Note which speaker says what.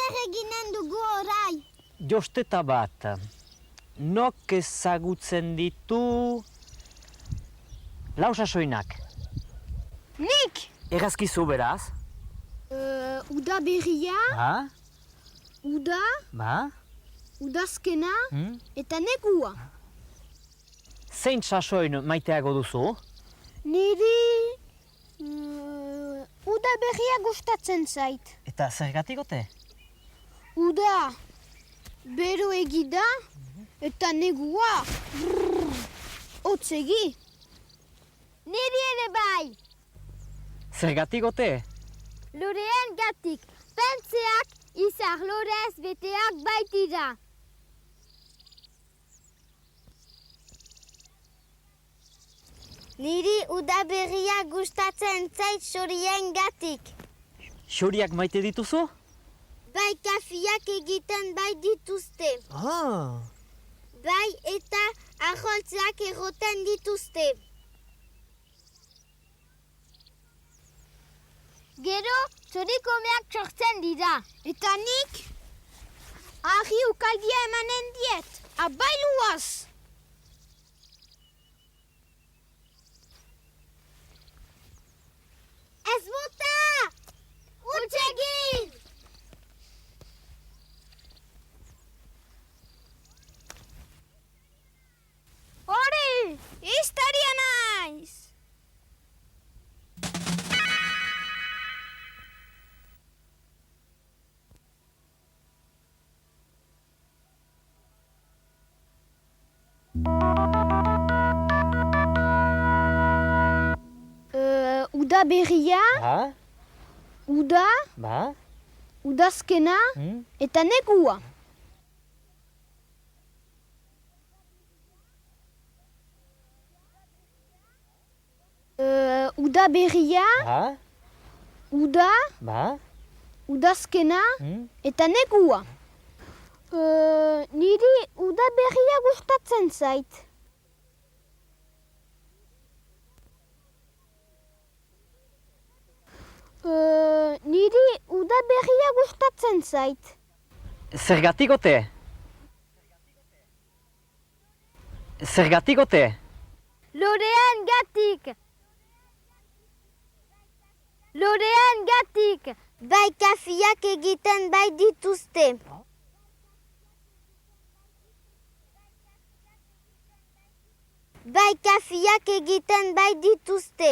Speaker 1: Zer eginen dugu orai?
Speaker 2: Josteta bat. Nok ezagutzen ditu... lau sasoinak.
Speaker 1: Nik!
Speaker 2: Errazkizu beraz.
Speaker 1: Uda berria,
Speaker 2: Ba?
Speaker 1: uda,
Speaker 2: Ba?
Speaker 1: udazkena eta negua.
Speaker 2: Zein sasoin maiteago duzu?
Speaker 1: Niri... uda berria gustatzen zait.
Speaker 2: Eta zergatik ote?
Speaker 1: Uda bero egida eta negua hotzegi. Niri ere bai.
Speaker 2: Zergatik ote?
Speaker 1: Loreen gatik, pentseak izar lorez beteak baitira. Niri uda berria gustatzen zait xorien gatik.
Speaker 2: Xoriak maite dituzu?
Speaker 1: Bai kafiak egiten bai dituzte.
Speaker 2: Ah.
Speaker 1: Bai eta aholtzeak egoten dituzte. Gero, txorikomeak sortzen dira. Eta nik, ahi ukaldia emanen diet. Abailuaz! Ez bota! Utsegin! Hori! Iztaria naiz! Uda berria,
Speaker 2: Ba?
Speaker 1: uda,
Speaker 2: Ba?
Speaker 1: udazkena eta negua. Uda berria,
Speaker 2: Ba?
Speaker 1: uda,
Speaker 2: Ba?
Speaker 1: udazkena eta negua. Niri uda berria gustatzen zait. Niri uda berria gustatzen zait.
Speaker 2: Zergatik ote? Zergatik ote?
Speaker 1: Loreen gatik. Loreen gatik. Bai kafiak egiten bai dituzte. Bai kafiak egiten bai dituzte.